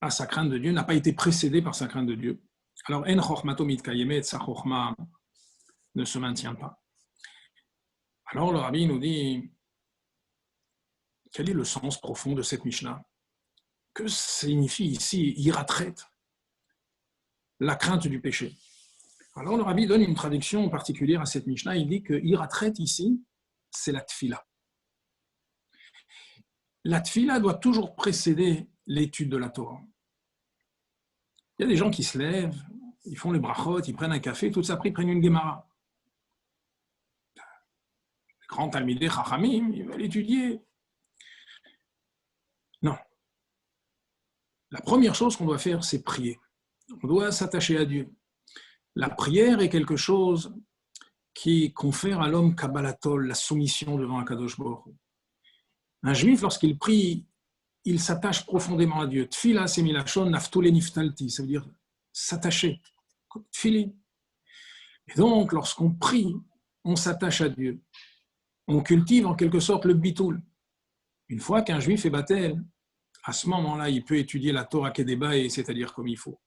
à sa crainte de Dieu, n'a pas été précédée par sa crainte de Dieu, alors en chochmato mitkayemet, sa chochma ne se maintient pas. Alors le rabbi nous dit, quel est le sens profond de cette Mishnah? Que signifie ici iratret, la crainte du péché? Alors le rabbi donne une traduction particulière à cette Mishnah. Il dit que iratret ici, c'est la tfila. La tfila doit toujours précéder l'étude de la Torah. Il y a des gens qui se lèvent, ils font les brachot, ils prennent un café, tout ça après ils prennent une Gemara. Le grand Talmidei Chachamim, il va l'étudier. Non. La première chose qu'on doit faire, c'est prier. On doit s'attacher à Dieu. La prière est quelque chose qui confère à l'homme Kabbalatol, la soumission devant Akadosh Baruch Hu. Un juif, lorsqu'il prie, il s'attache profondément à Dieu. Tfila semilachon naftule niftalti, ça veut dire s'attacher. Tfili. Et donc, lorsqu'on prie, on s'attache à Dieu. On cultive en quelque sorte le bitoul. Une fois qu'un juif est battel, à ce moment-là, il peut étudier la Torah Kedeba, et c'est-à-dire comme il faut.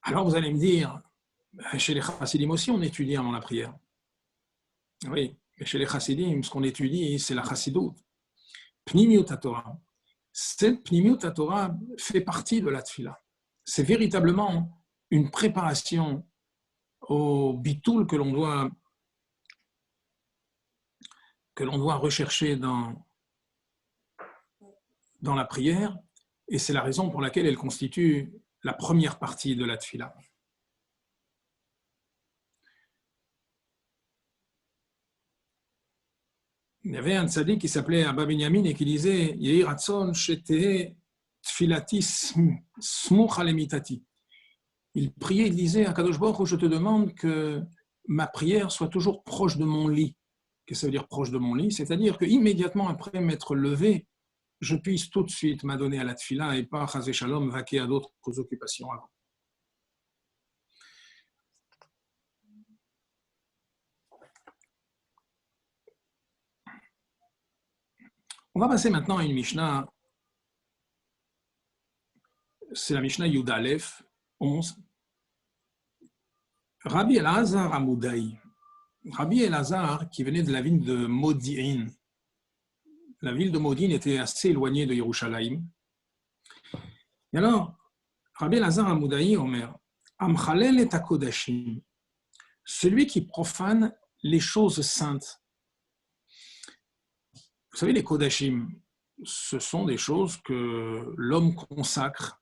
Alors vous allez me dire, chez les chassidim aussi, on étudie avant la prière. Oui, mais chez les chassidim, ce qu'on étudie, c'est la chassidout. Pnimiut Torah. Cette Pnimiut Torah fait partie de la tfila. C'est véritablement une préparation au bitoul que l'on doit rechercher dans la prière, et c'est la raison pour laquelle elle constitue la première partie de la tfila. Il y avait un tzaddik qui s'appelait Abba Binyamin et qui disait Yehi Ratson Sheteh Tfilati Smuch Alemitati. Il priait, il disait Akadosh Baruch Hu, je te demande que ma prière soit toujours proche de mon lit. Qu'est-ce que ça veut dire proche de mon lit? C'est-à-dire qu'immédiatement après m'être levé, je puisse tout de suite m'adonner à la tfila et pas, chazé shalom, vaquer à d'autres occupations avant. On va passer maintenant à une Mishnah. C'est la Mishnah Yud Aleph 11. Rabbi Elazar Amoudai. Rabbi Elazar, qui venait de la ville de Modi'in. La ville de Modi'in était assez éloignée de Yerushalayim. Et alors, Rabbi Elazar Amoudai, Omer, Amchalel et Akodashim, celui qui profane les choses saintes. Vous savez, les Kodashim, ce sont des choses que l'homme consacre.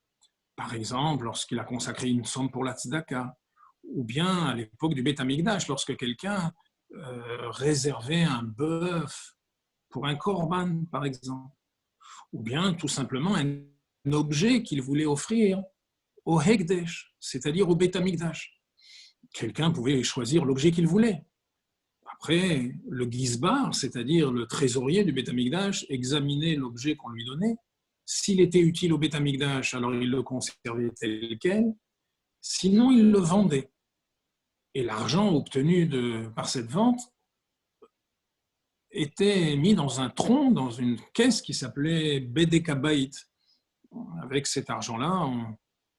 Par exemple, lorsqu'il a consacré une somme pour la tzedaka, ou bien à l'époque du Beth Amikdash, lorsque quelqu'un réservait un bœuf pour un korban, par exemple, ou bien tout simplement un objet qu'il voulait offrir au Hekdesh, c'est-à-dire au Beth Amikdash. Quelqu'un pouvait choisir l'objet qu'il voulait. Après, le Gizbar, c'est-à-dire le trésorier du Beth Amikdash, examinait l'objet qu'on lui donnait. S'il était utile au Beth Amikdash, alors il le conservait tel quel. Sinon, il le vendait. Et l'argent obtenu par cette vente était mis dans un tronc, dans une caisse qui s'appelait Bedeka Bait. Avec cet argent-là,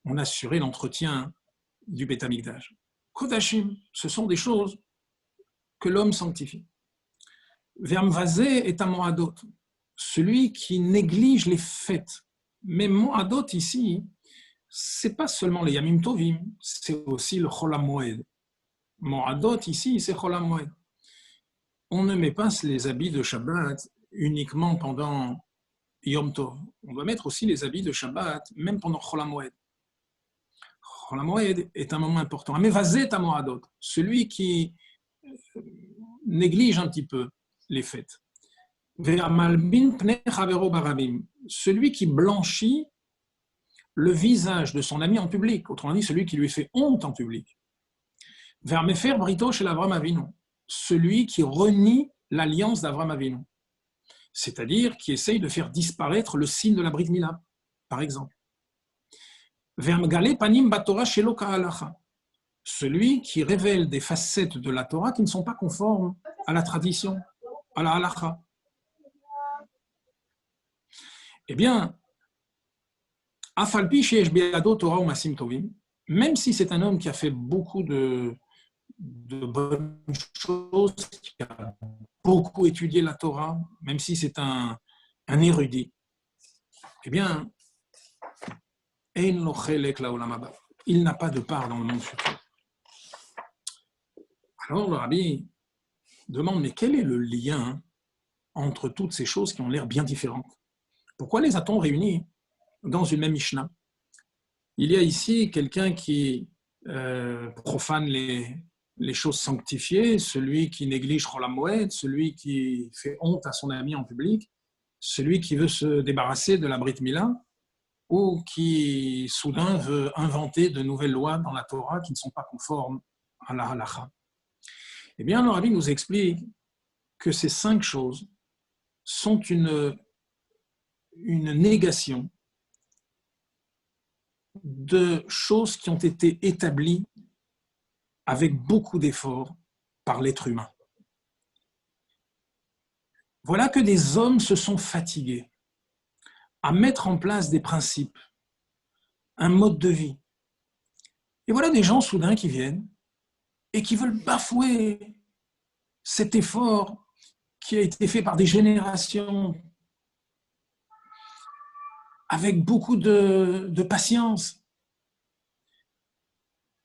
on assurait l'entretien du Beth Amikdash. Kodashim, ce sont des choses que l'homme sanctifie. Vermvazé est un moadot, celui qui néglige les fêtes. Mais moadot ici, c'est pas seulement les Yamim Tovim, c'est aussi le Chol HaMoed. Moadot ici, c'est Chol HaMoed. On ne met pas les habits de Shabbat uniquement pendant Yom Tov. On doit mettre aussi les habits de Shabbat, même pendant Chol HaMoed. Chol HaMoed est un moment important. Amevazé est un moadot, celui qui néglige un petit peu les fêtes. Celui qui blanchit le visage de son ami en public, autrement dit, celui qui lui fait honte en public. Vermefer brito chez l'Avram Avinu, celui qui renie l'alliance d'Avram Avinu, c'est-à-dire qui essaye de faire disparaître le signe de la Brit Mila, par exemple. Vermgale panim batora shelo ka'alacha, celui qui révèle des facettes de la Torah qui ne sont pas conformes à la tradition, à la halacha. Eh bien, afalpi sheyesh be'ado Torah ou masim tovim, même si c'est un homme qui a fait beaucoup de bonnes choses, qui a beaucoup étudié la Torah, même si c'est un érudit, eh bien, il n'a pas de part dans le monde futur. Alors le rabbi demande, mais quel est le lien entre toutes ces choses qui ont l'air bien différentes? Pourquoi les a-t-on réunies dans une même Mishnah? Il y a ici quelqu'un qui profane les choses sanctifiées, celui qui néglige Chol HaMoed, celui qui fait honte à son ami en public, celui qui veut se débarrasser de la Brit Mila ou qui soudain veut inventer de nouvelles lois dans la Torah qui ne sont pas conformes à la halacha. Eh bien, le Rabbi nous explique que ces 5 choses sont une négation de choses qui ont été établies avec beaucoup d'efforts par l'être humain. Voilà que des hommes se sont fatigués à mettre en place des principes, un mode de vie. Et voilà des gens soudain qui viennent et qui veulent bafouer cet effort qui a été fait par des générations avec beaucoup de patience.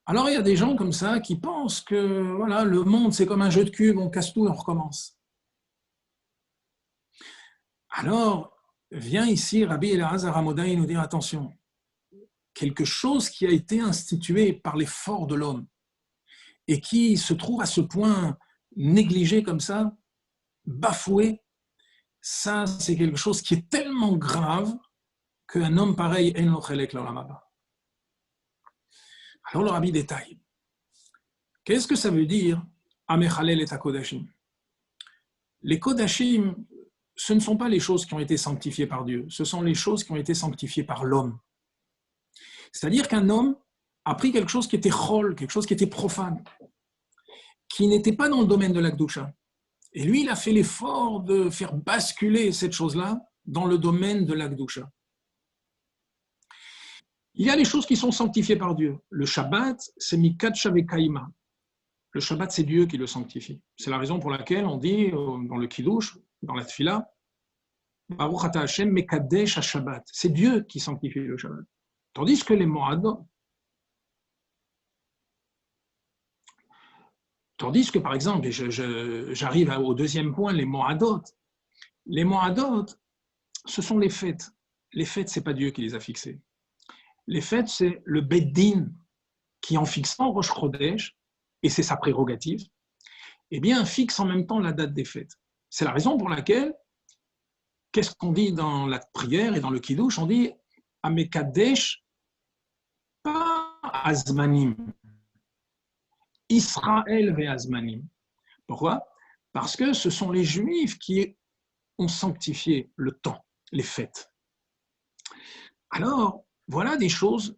Alors il y a des gens comme ça qui pensent que voilà, le monde c'est comme un jeu de cubes, on casse tout et on recommence. Alors vient ici Rabbi Elazar Amodai nous dire attention, quelque chose qui a été institué par l'effort de l'homme et qui se trouve à ce point négligé comme ça, bafoué, ça c'est quelque chose qui est tellement grave qu'un homme pareil en lo chelek l'olam haba. Alors le Rabbi détaille. Qu'est-ce que ça veut dire Amechalel et Kodashim? Les Kodashim, ce ne sont pas les choses qui ont été sanctifiées par Dieu, ce sont les choses qui ont été sanctifiées par l'homme. C'est-à-dire qu'un homme a pris quelque chose qui était chol, quelque chose qui était profane, qui n'était pas dans le domaine de l'Akdoucha. Et lui, il a fait l'effort de faire basculer cette chose-là dans le domaine de l'Akdoucha. Il y a les choses qui sont sanctifiées par Dieu. Le Shabbat, c'est Mikatcha Vekaima. Le Shabbat, c'est Dieu qui le sanctifie. C'est la raison pour laquelle on dit dans le Kiddush, dans la Tfila, Baruch Ata Hashem Mekadesh HaShabbat. C'est Dieu qui sanctifie le Shabbat. Tandis que les Moadot, tandis que par exemple, j'arrive au deuxième point, les Moadot. Les Moadot, ce sont les fêtes. Les fêtes, ce n'est pas Dieu qui les a fixées. Les fêtes, c'est le Beddin qui, en fixant Rosh Chodesh, et c'est sa prérogative, eh bien, fixe en même temps la date des fêtes. C'est la raison pour laquelle, qu'est-ce qu'on dit dans la prière et dans le Kiddush? On dit Amekadesh, pas Azmanim. Israël ve Azmanim. Pourquoi? Parce que ce sont les Juifs qui ont sanctifié le temps, les fêtes. Alors, voilà des choses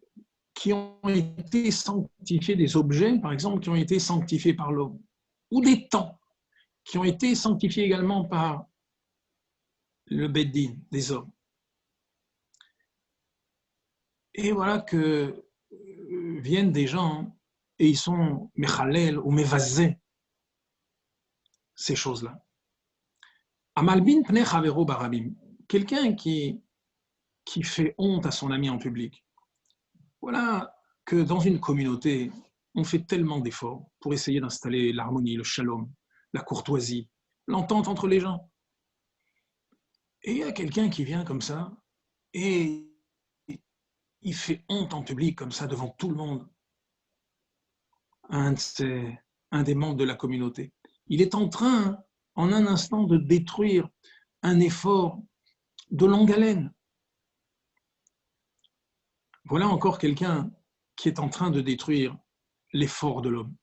qui ont été sanctifiées, des objets, par exemple, qui ont été sanctifiés par l'homme, ou des temps qui ont été sanctifiés également par le Beddin, des hommes. Et voilà que viennent des gens et ils sont mechalel ou mevazé, ces choses-là. Amalbin pnei chavero barabim, quelqu'un qui fait honte à son ami en public. Voilà que dans une communauté, on fait tellement d'efforts pour essayer d'installer l'harmonie, le shalom, la courtoisie, l'entente entre les gens. Et il y a quelqu'un qui vient comme ça et il fait honte en public comme ça devant tout le monde. Un des membres de la communauté. Il est en train, en un instant, de détruire un effort de longue haleine. Voilà encore quelqu'un qui est en train de détruire l'effort de l'homme.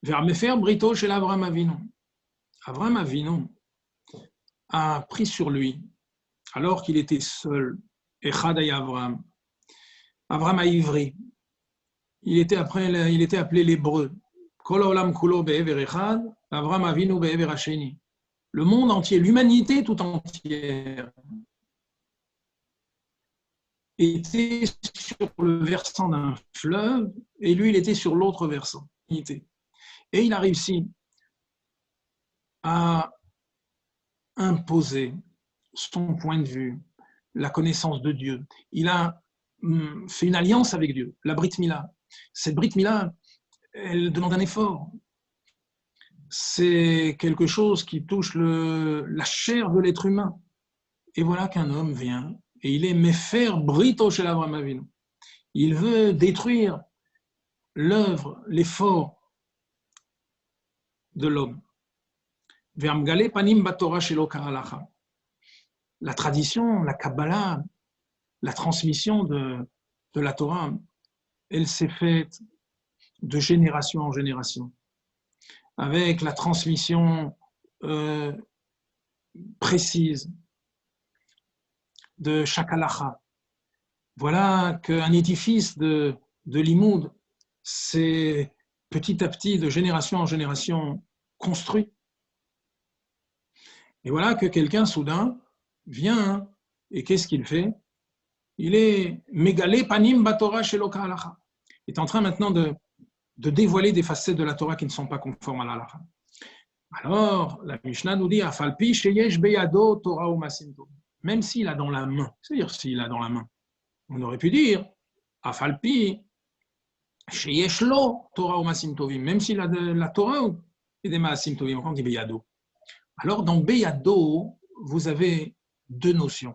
Vers Mefer Brito chez l'Avraham Avinu. Avraham Avinu a pris sur lui, alors qu'il était seul, Echad Avraham. Avraham a ivri. Il était appelé l'hébreu. Kol olam kulo be'ever echad, Avraham Avinu be'ever hasheni. Le monde entier, l'humanité tout entière, était sur le versant d'un fleuve et lui, il était sur l'autre versant. Et il a réussi à imposer son point de vue, la connaissance de Dieu. Il a fait une alliance avec Dieu, la Brit Mila. Cette Brit Mila, elle demande un effort. C'est quelque chose qui touche la chair de l'être humain. Et voilà qu'un homme vient et il est Mefer Brito chez l'Avraham Avinu. Il veut détruire l'œuvre, l'effort de l'homme. Vermgale panim batora shelo kahalacha. la tradition, la Kabbalah, la transmission de la Torah, elle s'est faite de génération en génération, avec la transmission précise de chaque halakha. Voilà qu'un édifice de limoud s'est petit à petit, de génération en génération, construit. Et voilà que quelqu'un soudain vient, et qu'est-ce qu'il fait? Il est mégalé panim batora sheloka halakha. Il est en train maintenant de dévoiler des facettes de la Torah qui ne sont pas conformes à la halakha. Alors, la Mishnah nous dit afalpi sheyesh beyado Torah ou masim tovim. Même s'il a dans la main, c'est-à-dire s'il a dans la main, on aurait pu dire afalpi sheyesh lo Torah ou masim tovim, même s'il a de la Torah et des masim tovim, on dit beyado. Alors, dans beyado, vous avez deux notions.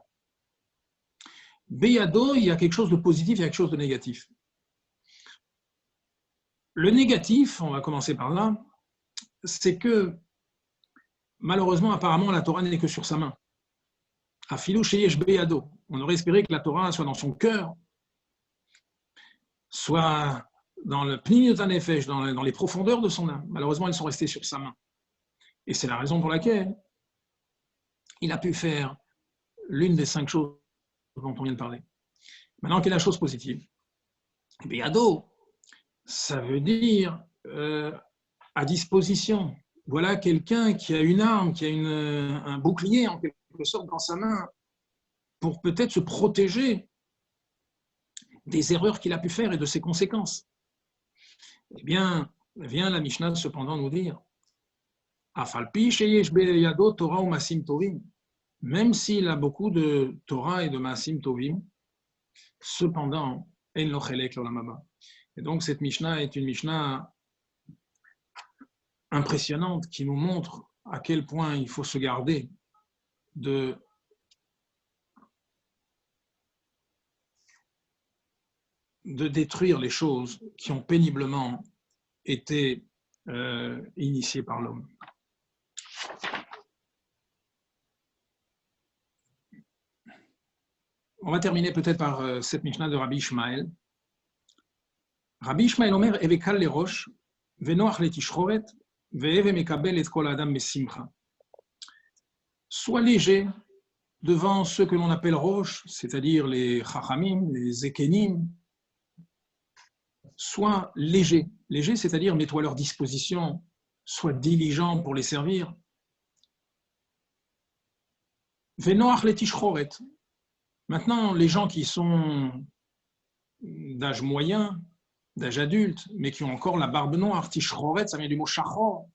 Beyado, il y a quelque chose de positif, il y a quelque chose de négatif. Le négatif, on va commencer par là, c'est que malheureusement, apparemment, la Torah n'est que sur sa main. Afilou sheyesh beyado. On aurait espéré que la Torah soit dans son cœur, soit dans le pnimiut hanefesh, dans les profondeurs de son âme. Malheureusement, elles sont restées sur sa main. Et c'est la raison pour laquelle il a pu faire l'une des 5 choses dont on vient de parler. Maintenant, quelle est la chose positive? Beyado, ça veut dire à disposition. Voilà quelqu'un qui a une arme, qui a un bouclier en quelque sorte dans sa main pour peut-être se protéger des erreurs qu'il a pu faire et de ses conséquences. Eh bien, vient la Mishnah cependant nous dire Afalpi sheyesh beyado Torah ou masim tovim, même s'il a beaucoup de Torah et de masim tovim, cependant, en lo chelek l'olam haba. Et donc cette Mishnah est une Mishnah impressionnante qui nous montre à quel point il faut se garder de détruire les choses qui ont péniblement été initiées par l'homme. On va terminer peut-être par cette Mishnah de Rabbi Ishmael. Rabbi Ishmael Omer, Evekal le rosh, Venoach le tishchoret, Ve'eve mekabel et kol adam besimcha. Sois léger devant ceux que l'on appelle rosh, c'est-à-dire les chachamim, les ekenim. Sois léger. Léger, c'est-à-dire mets-toi à leur disposition, sois diligent pour les servir. Venoach le tishchoret. Maintenant, les gens qui sont d'âge moyen, d'âge adulte, mais qui ont encore la barbe noire, tishchoret, ça vient du mot shachor,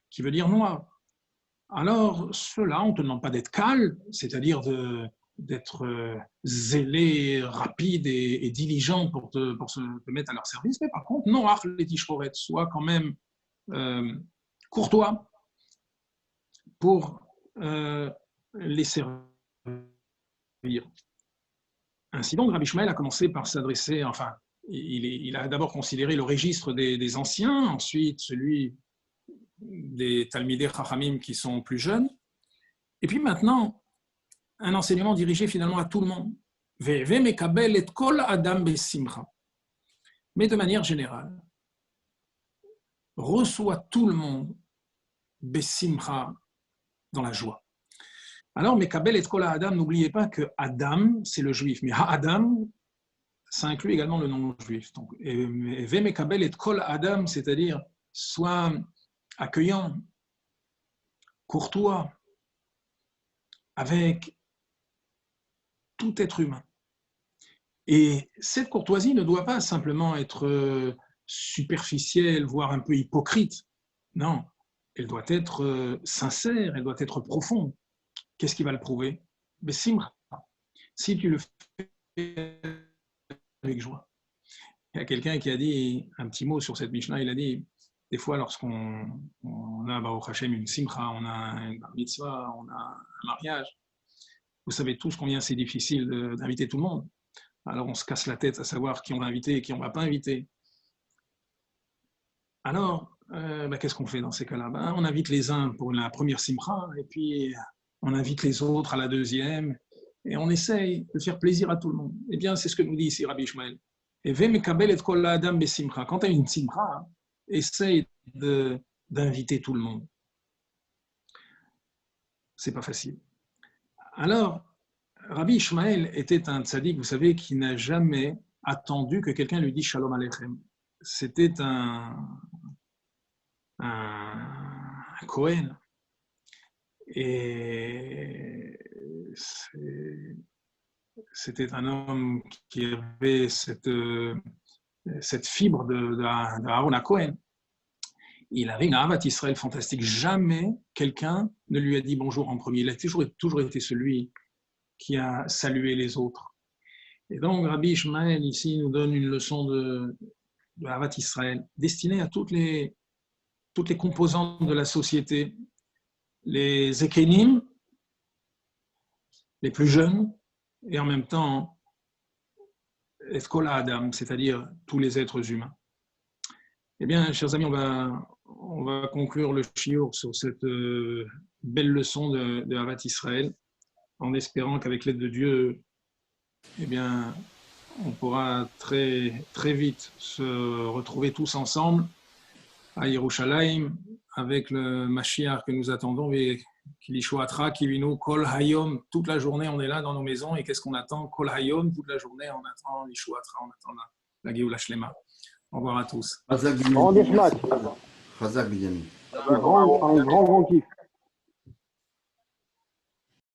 qui veut dire noir. Alors, ceux-là, on ne te demande pas d'être calme, c'est-à-dire d'être zélé, rapide et diligent pour te mettre à leur service, mais par contre, non, les tishchoret, sois quand même courtois pour les servir. Ainsi donc, Rabbi Ishmael a commencé par s'adresser, enfin, il a d'abord considéré le registre des anciens, ensuite celui des Talmidei Chachamim qui sont plus jeunes, et puis maintenant, un enseignement dirigé finalement à tout le monde. Ve'eve mekabel et kol adam besimcha. Mais de manière générale, reçoit tout le monde besimcha, dans la joie. Alors, mekabel et kol adam, n'oubliez pas que Adam, c'est le juif, mais ha-adam, ça inclut également le non-juif. Donc, ve mekabel et kol adam, c'est-à-dire soit accueillant, courtois, avec tout être humain. Et cette courtoisie ne doit pas simplement être superficielle, voire un peu hypocrite. Non, elle doit être sincère, elle doit être profonde. Qu'est-ce qui va le prouver? Besimcha. Si tu le fais avec joie. Il y a quelqu'un qui a dit un petit mot sur cette Mishnah, il a dit, des fois lorsqu'on a Baruch Hashem une simcha, on a une bar mitzvah, on a un mariage, vous savez tous combien c'est difficile d'inviter tout le monde. Alors on se casse la tête à savoir qui on va inviter et qui on ne va pas inviter. Alors, qu'est-ce qu'on fait dans ces cas-là? On invite les uns pour la première simcha et puis on invite les autres à la deuxième, et on essaye de faire plaisir à tout le monde. Eh bien, c'est ce que nous dit ici Rabbi Ishmael. Et quand tu as une simcha, essaye d'inviter tout le monde. C'est pas facile. Alors, Rabbi Ishmael était un tzaddik, vous savez, qui n'a jamais attendu que quelqu'un lui dise Shalom Aleichem. C'était un Kohen. Et c'était un homme qui avait cette fibre de Aaron à Cohen. Il avait une Ahavat Israël fantastique. Jamais quelqu'un ne lui a dit bonjour en premier. Il a toujours été celui qui a salué les autres. Et donc, Rabbi Ishmael, ici, nous donne une leçon de Ahavat Israël, destinée à toutes les composantes de la société. Les Zekenim, les plus jeunes, et en même temps, Eskol Adam, c'est-à-dire tous les êtres humains. Eh bien, chers amis, on va conclure le shiur sur cette belle leçon de Ahavat Israël, en espérant qu'avec l'aide de Dieu, eh bien, on pourra très, très vite se retrouver tous ensemble à Yerushalayim avec le Mashiach que nous attendons, et Kilishouatra, Kivinu, Kol Hayom, toute la journée on est là dans nos maisons, et qu'est-ce qu'on attend? Kol Hayom, toute la journée on attend Lishouatra, on attend la Géoula Shlema. Au revoir à tous. Chazak Grand Binyamin. déchmat. Chazak Binyamin. Un grand kiff.